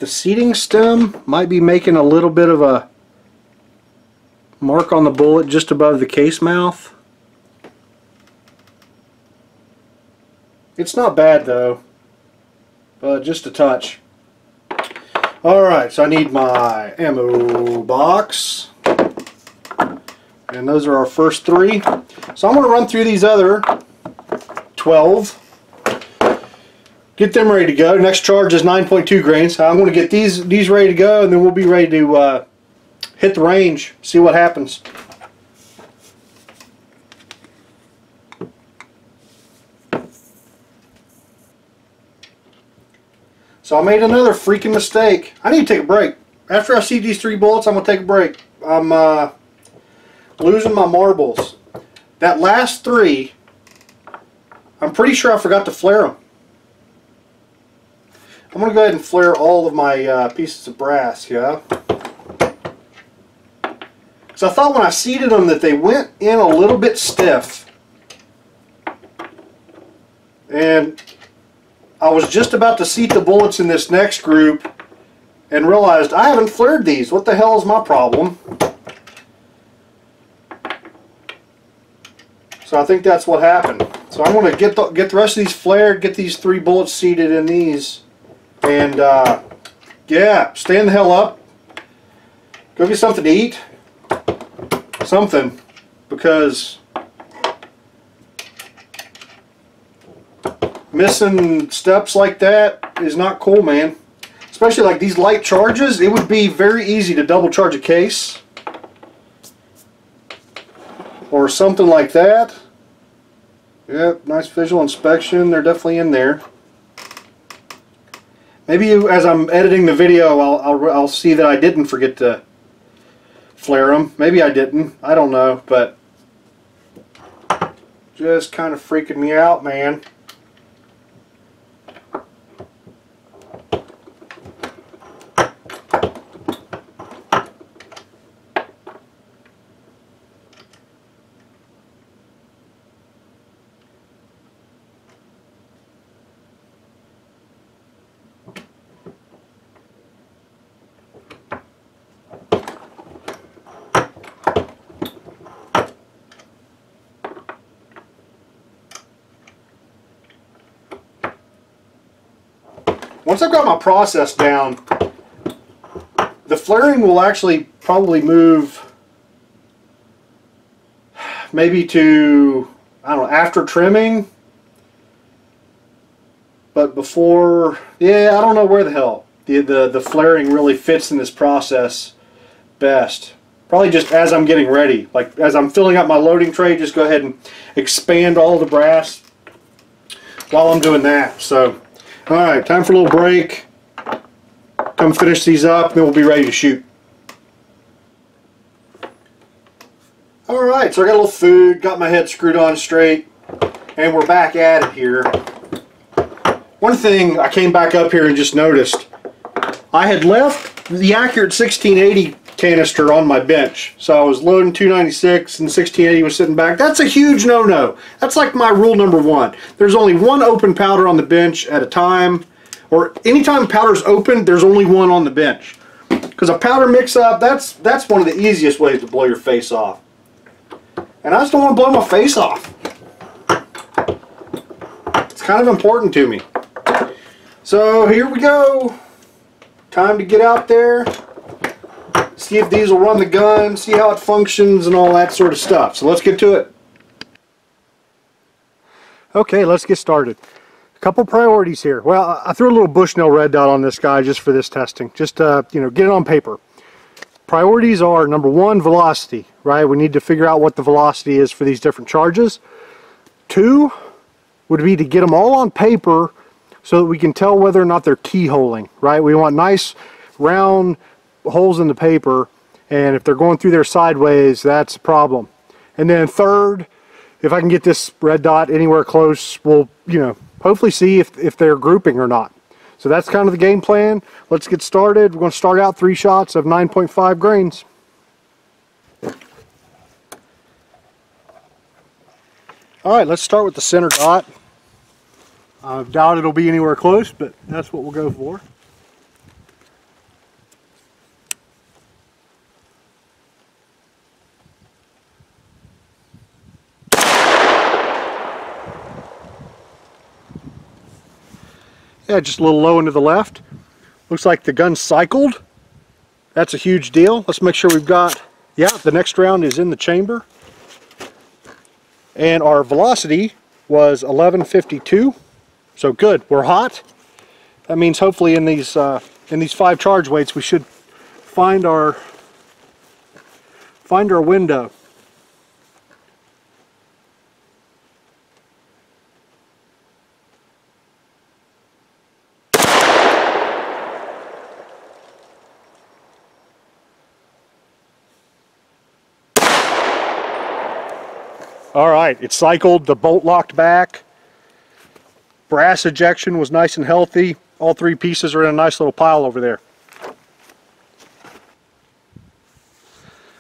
seating stem might be making a little bit of a mark on the bullet just above the case mouth. It's not bad though, but just a touch. Alright, so I need my ammo box. And those are our first three. So I'm going to run through these other 12. Get them ready to go. Next charge is 9.2 grains. I'm going to get these ready to go, and then we'll be ready to hit the range, see what happens. So I made another freaking mistake. I need to take a break. After I see these three bullets, I'm going to take a break. I'm losing my marbles. That last three, I'm pretty sure I forgot to flare them. I'm going to go ahead and flare all of my pieces of brass here. Because I thought when I seated them that they went in a little bit stiff. And I was just about to seat the bullets in this next group and realized I haven't flared these. What the hell is my problem? So I think that's what happened. So I'm going to get the rest of these flared, get these three bullets seated in these, And yeah, stand the hell up. Go get something to eat. Something, because missing steps like that is not cool, man. Especially like these light charges, it would be very easy to double charge a case or something like that. Yep, nice visual inspection. They're definitely in there. Maybe as I'm editing the video, I'll see that I didn't forget to flare them. Maybe I didn't. I don't know, but just kind of freaking me out, man. Once I've got my process down, the flaring will actually probably move maybe to, I don't know, after trimming. But before, yeah, I don't know where the hell the flaring really fits in this process best. Probably just as I'm getting ready. Like as I'm filling up my loading tray, just go ahead and expand all the brass while I'm doing that. So, alright, time for a little break. Come finish these up, and then we'll be ready to shoot. Alright, so I got a little food, got my head screwed on straight, and we're back at it here. One thing I came back up here and just noticed, I had left the accurate 1680 canister on my bench. So I was loading 296 and 1680 was sitting back. That's a huge no-no. That's like my rule number one. There's only one open powder on the bench at a time, or anytime powder's open, there's only one on the bench. Because a powder mix-up, that's one of the easiest ways to blow your face off. And I just don't want to blow my face off. It's kind of important to me. So here we go. Time to get out there, see if these will run the gun, see how it functions and all that sort of stuff. So let's get to it. Okay, let's get started. A couple priorities here. Well, I threw a little Bushnell red dot on this guy just for this testing. Just you know, get it on paper. Priorities are, number one, velocity, right? We need to figure out what the velocity is for these different charges. Two would be to get them all on paper so that we can tell whether or not they're keyholing, right? We want nice round holes in the paper, and if they're going through there sideways, that's a problem. And then third, if I can get this red dot anywhere close, we'll, you know, hopefully see if they're grouping or not. So that's kind of the game plan. Let's get started. We're going to start out 3 shots of 9.5 grains. Alright, let's start with the center dot. I doubt it'll be anywhere close, but that's what we'll go for. Yeah, just a little low into the left. Looks like the gun cycled. That's a huge deal. Let's make sure we've got, yeah, the next round is in the chamber. And our velocity was 1152. So good, we're hot. That means hopefully in these 5 charge weights we should find our window. All right, it cycled, the bolt locked back. Brass ejection was nice and healthy. All 3 pieces are in a nice little pile over there.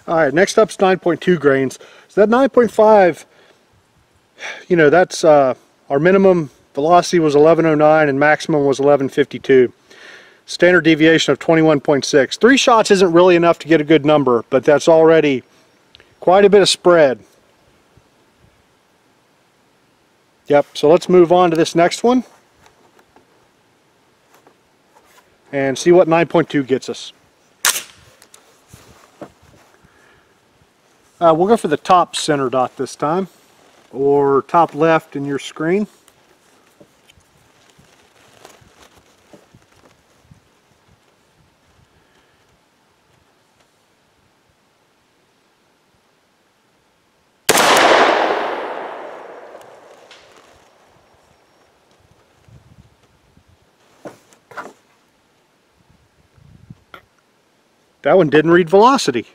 Alright, next up's 9.2 grains. So that 9.5, you know, that's our minimum velocity was 1109 and maximum was 1152. Standard deviation of 21.6. 3 shots isn't really enough to get a good number, but that's already quite a bit of spread. Yep, so let's move on to this next one. and see what 9.2 gets us. We'll go for the top center dot this time, or top left in your screen. That one didn't read velocity.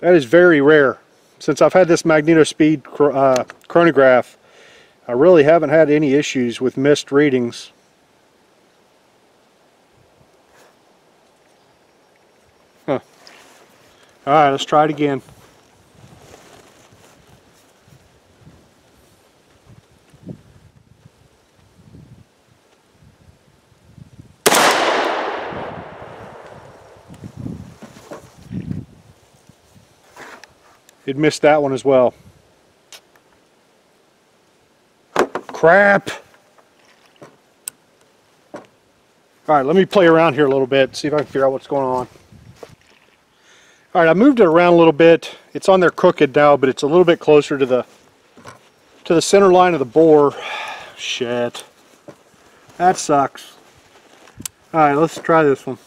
That is very rare. Since I've had this magnetospeed chronograph, I really haven't had any issues with missed readings. Huh. Alright, let's try it again. It missed that one as well. Crap! Alright, let me play around here a little bit, see if I can figure out what's going on. Alright, I moved it around a little bit. It's on there crooked now, but it's a little bit closer to the center line of the bore. Shit. That sucks. Alright, let's try this one.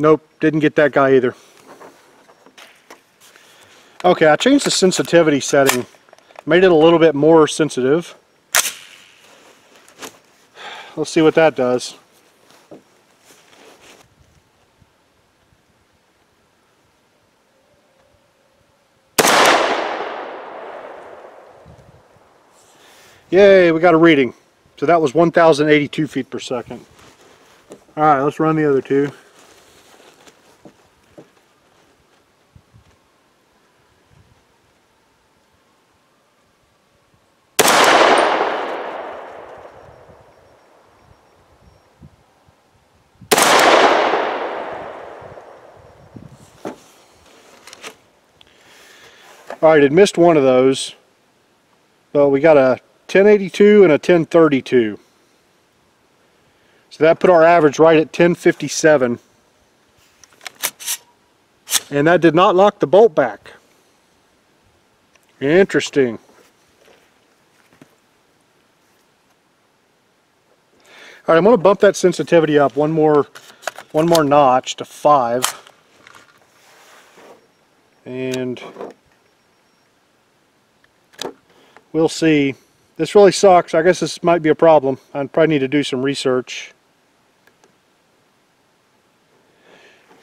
Nope, didn't get that guy either. Okay, I changed the sensitivity setting, made it a little bit more sensitive. Let's see what that does. Yay, we got a reading. So that was 1,082 feet per second. Alright, let's run the other two. Alright, it missed one of those, but we got a 1082 and a 1032. So that put our average right at 1057. And that did not lock the bolt back. Interesting. Alright, I'm going to bump that sensitivity up one more notch to 5. And we'll see. This really sucks. I guess this might be a problem. I probably need to do some research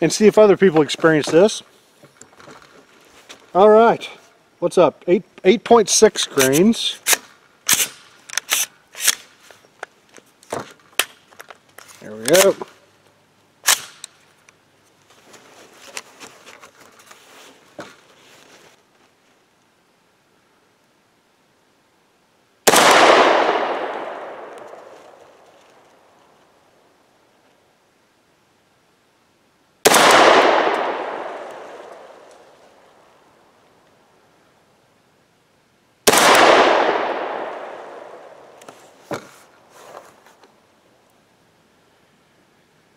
and see if other people experience this. Alright, what's up? 8.6 grains. There we go.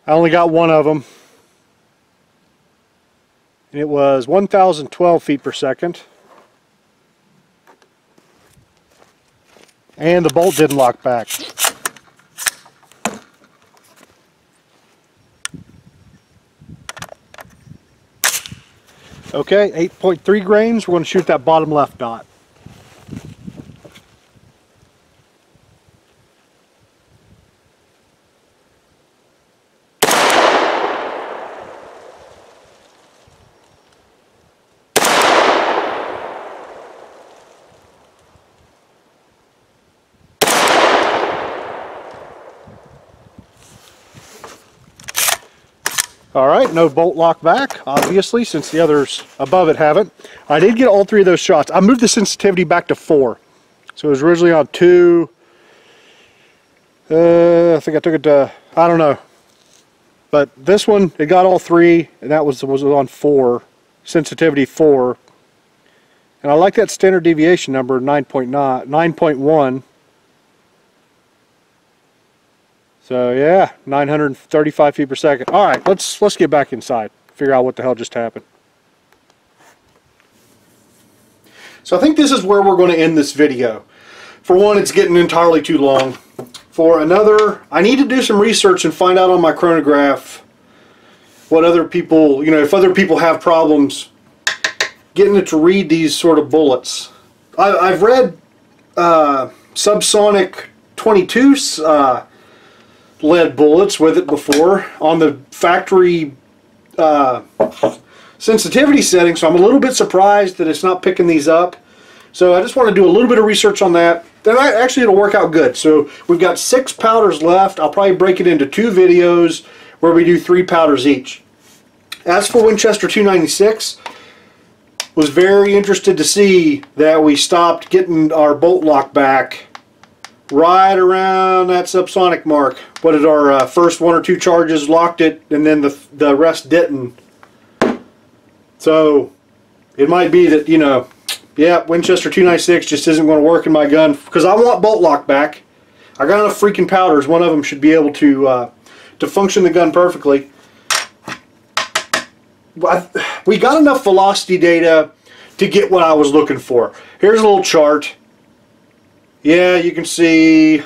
I only got one of them. It was 1,012 feet per second. And the bolt didn't lock back. Okay, 8.3 grains. We're going to shoot that bottom left dot. Alright, no bolt lock back, obviously, since the others above it haven't. I did get all three of those shots. I moved the sensitivity back to 4. So it was originally on 2, I think I took it to, I don't know. But this one, it got all three, and that was on 4, sensitivity 4. And I like that standard deviation number, 9.1. So yeah, 935 feet per second. All right, let's get back inside. Figure out what the hell just happened. So I think this is where we're going to end this video. For one, it's getting entirely too long. For another, I need to do some research and find out on my chronograph what other people, you know, if other people have problems getting it to read these sort of bullets. I've read subsonic 22 lead bullets with it before on the factory sensitivity setting, so I'm a little bit surprised that it's not picking these up. So I just want to do a little bit of research on that. Then actually it'll work out good. So we've got 6 powders left. I'll probably break it into 2 videos where we do 3 powders each. As for Winchester 296, was very interested to see that we stopped getting our bolt lock back right around that subsonic mark. What did our first 1 or 2 charges locked it, and then the rest didn't. So it might be that, you know, yeah, Winchester 296 just isn't going to work in my gun because I want bolt lock back. I got enough freaking powders. One of them should be able to function the gun perfectly. We got enough velocity data to get what I was looking for. Here's a little chart. Yeah, you can see it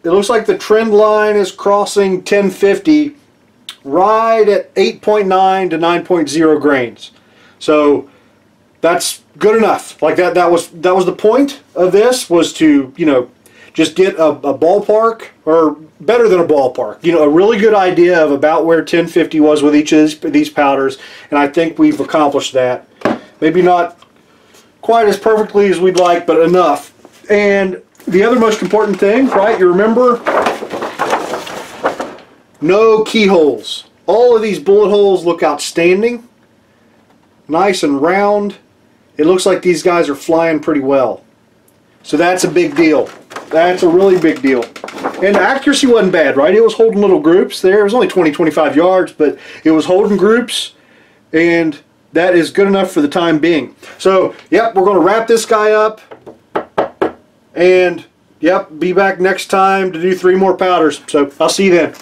looks like the trend line is crossing 1050 right at 8.9 to 9.0 grains. So that's good enough. Like that was the point of this, was to, you know, just get a ballpark, or better than a ballpark, you know, a really good idea of about where 1050 was with each of these powders, and I think we've accomplished that. Maybe not quite as perfectly as we'd like, but enough. And the other most important thing, right, you remember, no keyholes. All of these bullet holes look outstanding, nice and round. It looks like these guys are flying pretty well. So that's a big deal. That's a really big deal. And the accuracy wasn't bad, right? It was holding little groups there. It was only 20-25 yards, but it was holding groups, and that is good enough for the time being. So, yep, we're going to wrap this guy up, and, yep, be back next time to do 3 more powders. So, I'll see you then.